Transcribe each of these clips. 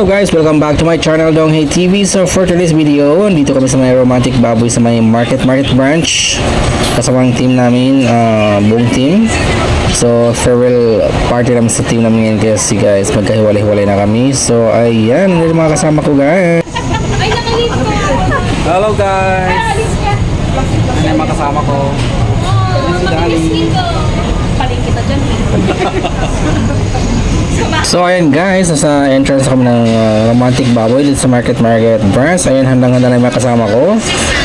Hello guys, welcome back to my channel Donghei TV. So for today's video, dito kami sa may romantic baboy sa may market branch. Kasama ang team namin, buong team. So farewell party namin sa team namin ngayon kasi guys, magkahiwalay-hiwalay na kami. So ayan, yung mga kasama ko guys. Hello guys. Ano yung mga kasama ko? Si Dali. Paling kita dyan. So ayan guys, nasa entrance kami ng romantic baboy dito sa market branch. Ayan, handang-handa na yung mga kasama ko.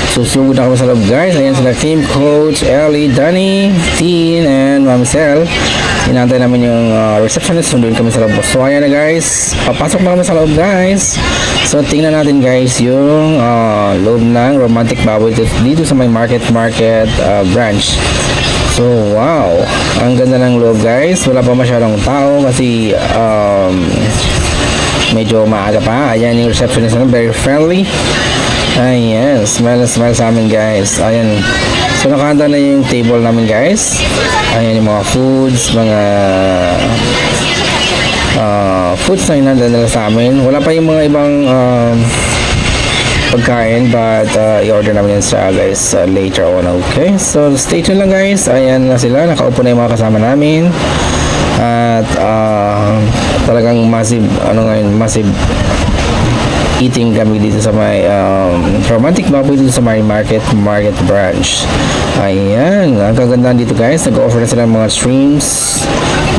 Susugod na kami sa loob guys. Ayan sila team coach Ellie, Danny, Teen, and Mami Sel. Inantay namin yung receptionist. Sunduin kami sa loob. So ayan na guys, papasok na kami sa loob guys. So tingnan natin guys yung loob ng romantic baboy dito sa may market branch. So wow, ang ganda ng loob guys. Wala pa masyadong tao kasi medyo maaga pa. Ayan yung receptionist na very friendly. Ayan, smile sa amin guys. Ayan, so nakahanda na yung table namin guys. Ayan yung mga foods, mga foods na inadala sa amin. Wala pa yung mga ibang pagkain, but i-order namin yan sa guys later on. Okay, so stay tuned lang guys. Ayan na sila, nakaupo na yung mga kasama namin. At talagang massive eating kami dito sa may romantic baboy dito sa may market branch. Ayan, ang kagandahan dito guys, nag-offer na sila ng mga streams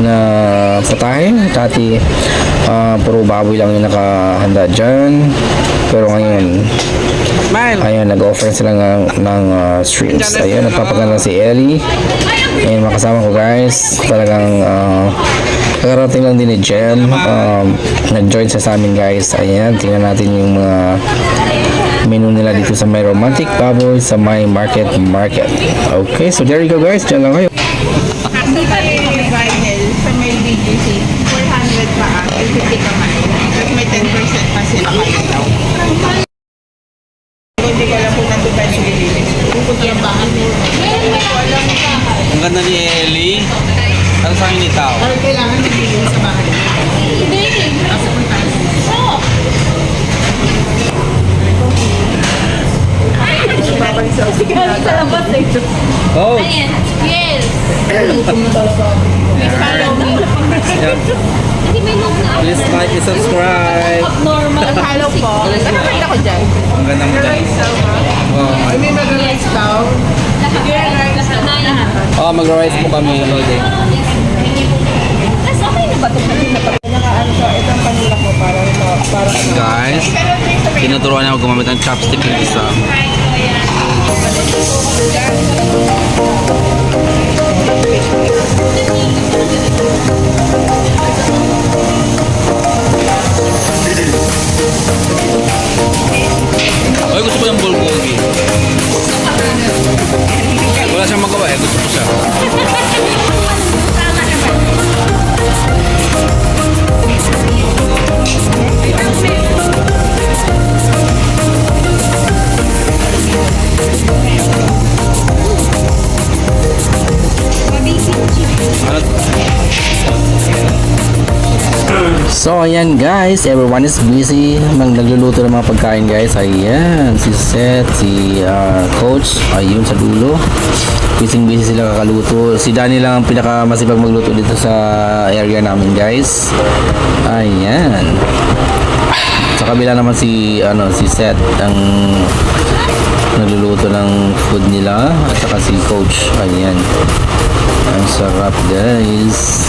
na patahe. Dati puro baboy lang yung nakahanda dyan, pero ngayon ayan, nag-offer sila ng streams. Ayan, nagpapaganda si Ellie. Ayan, makasama ko guys. Talagang kakarating lang din ni Jen. Nag-join sa amin guys. Ayan, tingnan natin yung mga menu nila dito sa may romantic baboy sa may market. Okay, so there you go guys. Diyan lang kayo. Kasi vinyl sa may BGC, 400 pa 50 ka man. Tapos may 10% pa sila kayo. Hindi ko alam kung nandun tayo nililinis. Pupunta ng bahay. Ang ganda ni Ellie. Ano sa akin itaw? Pero kailangan nililinis sa bahay. Hindi. Tapos punta tayo. Babalik sa office. Galing sa labas eh. Oh! Ayan. Yes. Please follow me. Hindi may nung na. Please like and subscribe. Abnormal. Follow po. Nakapagod ako dyan. Ang ganda mo dyan. Oh, Ay, may mag-rice daw. oh, mag-rise po kami. Loading. Tapos okay na ba ito? Nakaano sa itong panila ko para Guys, tinuturuan niya ako gumamit ng chopstick ng isa. Ay, gusto ko yung bulgogi. Wala siyang magawa eh, gusto ko siya. So ayan guys, everyone is busy nagluluto ng mga pagkain guys. Ayan, si Seth, si coach, ayun sa dulo. Busy sila kakaluto. Si Danny lang ang pinakamasipag magluto dito sa area namin guys. Ayan. Sa kabila naman si Seth ang nagluluto ng food nila, at saka si coach. Ayan. Ang sarap guys.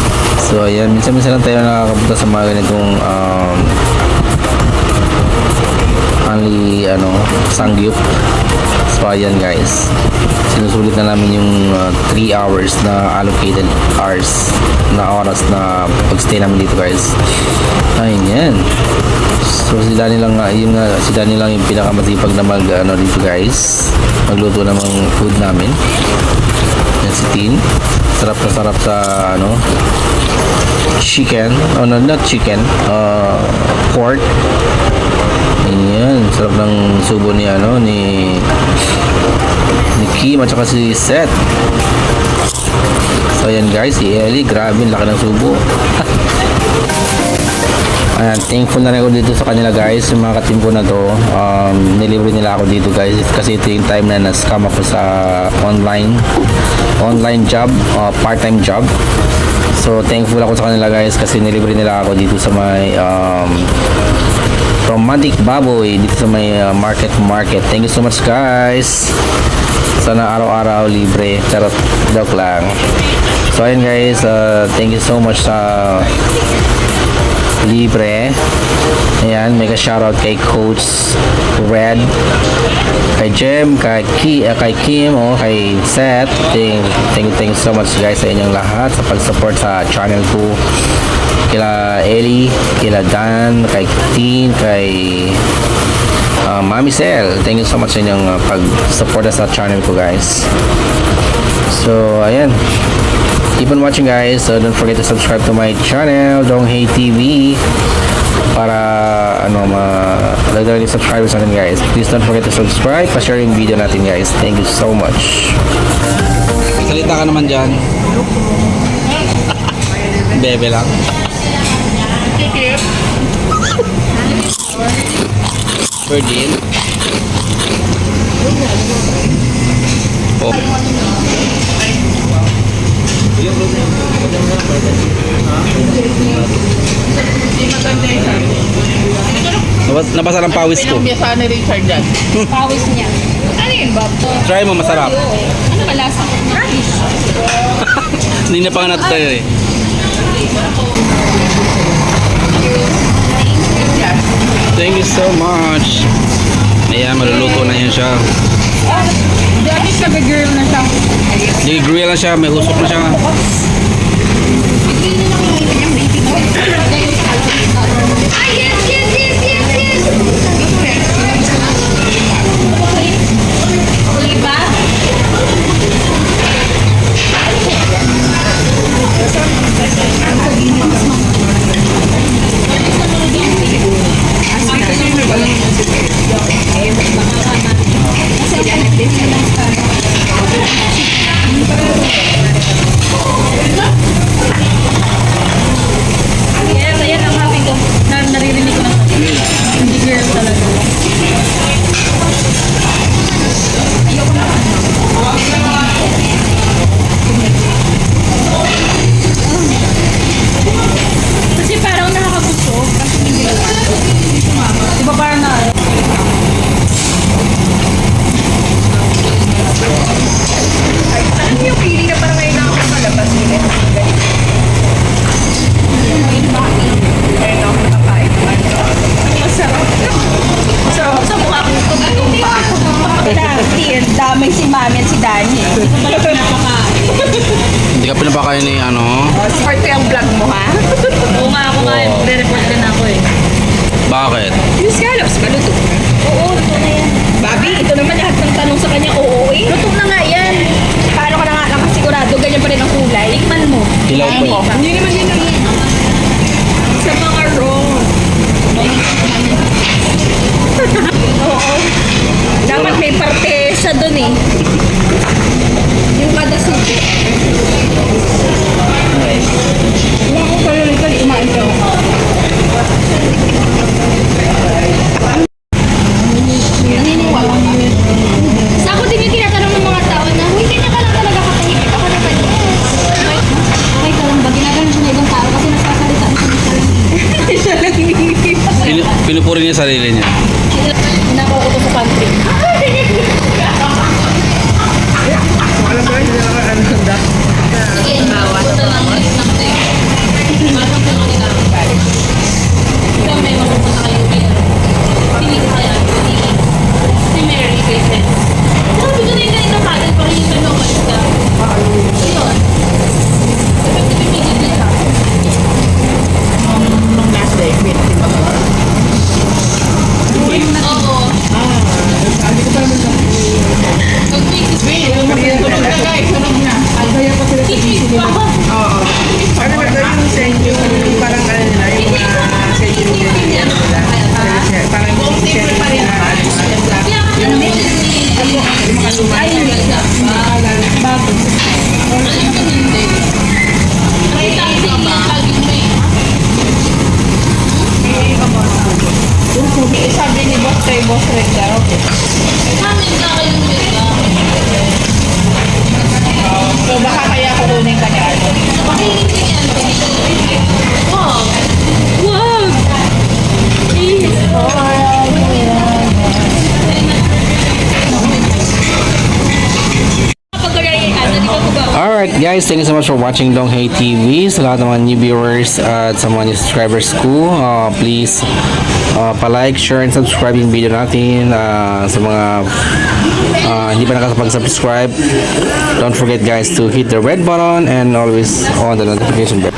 So ayan, minsan lang tayo nakakapunta sa mga ganitong sangyup. So ayan guys, sinusulit na namin yung 3 hours na allocated hours na oras na pagstay namin dito guys. Ayan. So si Danny lang yung pinakamasipag na dito guys, magluto ng mga food namin. Yan si Tin. Sarap sa chicken. Oh no, not chicken. Pork. Ayan, sarap ng subo ni Kim at saka si Seth. So ayan guys, si Ellie, grabe, laki ng subo. Ayan, thankful na rin ako dito sa kanila guys, yung mga ka-team ko na to. Nilibre nila ako dito guys kasi ito yung time na na-scam ako sa online job, part-time job. So thankful ako sa kanila guys kasi nilibre nila ako dito sa may Romantic Baboy dito sa may market. Thank you so much guys. Sana araw-araw libre, charot, joke lang. So ayun guys, thank you so much sa libre. Ayan, mega shoutout kay Coach Red, kay Jem, kay Kim, kay Seth. Thank you so much guys sa inyong lahat sa pag-support sa channel ko. Kila Ellie, kila Dan, kay Tin, kay Mami Sel. Thank you so much sa inyong pag-support sa channel ko guys. So ayan, keep on watching guys. So don't forget to subscribe to my channel, Dong Hey TV, para dagdagan yung subscribers natin guys. Please don't forget to subscribe, pa-share yung video natin guys. Thank you so much. Salita ka naman dyan. Bebe lang. Virgin. Oh. Nabasa ng pawis ko. Pinambiyasahan ni Richard yan. Pawis niya. Ano yun, Bob? Try mo, masarap. Ano malasa? Radish. Hindi na pa nga natin eh. Thank you so much. Ayan, maluluto na yan siya. Dati nag-girl na siya. Nag-grill na siya, may usok na siya. Ah, yes, yes, yes, yes, yes! Diba? Yes, ayan ang happy ko. Naririnig ko na. Hindi girl talaga. Kasi parang nakakabusog. Kasi hindi di ba parang na Ano yung feeling na parang ngayon ako malabas ulit? Ngayon ako nakakain. Masarap. Masarap sa mukha ko. Tumba ako. Damay si Mami at si Danny. Hindi ka pinapakain ni ano? Support ko yung vlog mo, ha? Oo nga ako nga, re-report din ako eh. Bakit? Yung scallops, maluto. Oo, ito na yan. Bobby, ito naman lahat ng tanong sa kanya, oo eh. Luto na nga yan. Paano ka na nga nakasigurado, ganyan pa rin ang kulay? Tikman mo. Hilaw pa eh. Hindi naman yun ang sa mga raw. Oo. Dapat may parte sa dun eh. Yung kada suko. Wala ko pala rin kali umain ka. Naniniwala ka. Sa ako din yung tinatanong ng mga tao na, huy, kanya ka lang talaga katahimik. Ako naman, yes. Okay ka lang ba? Ginaganon siya na ibang tao kasi nagsasalita siya ng sarili. Siya lang hindi. Pinupuri niya sarili niya. Nako ko to sa pantry. Alam ko, hindi na ano handa. Sige, punta lang ulit ng ito eh. Parang kung ano na. Ikaw may mapupunta kayo kaya. Hindi ko kaya. Si Mary kasi. Sabi ko na yung ganito kadal pa rin yung tanong umalis ka. Ayun. Sabi ko pipigil na siya. Nung last day, wait, di ba ba? Oo. Sabi ko pa naman na. Pag-wait. Tunog na guys, tunog na. Kaya pa sila Teaching pa ako. Oo. Ano ba ito yung send yung parang ano na, yung send yung nila. Parang yung send yung nila. Kaya ka na ay, hindi siya. Bago. Alam ko hindi. Nakita kasi lagi may Sabi ni Boss Red daw. Amin na kayo nila. So baka kaya kukunin ka niya. Makinig ka yan. Wow. Wow. Please. Kapag kaya ka, hindi ka magawa. Alright guys, thank you so much for watching Donghei TV. Sa lahat ng mga new viewers at sa mga new subscribers ko, please pa-like, share, and subscribe yung video natin. Sa mga hindi pa nakasubscribe, don't forget guys to hit the red button and always on the notification bell.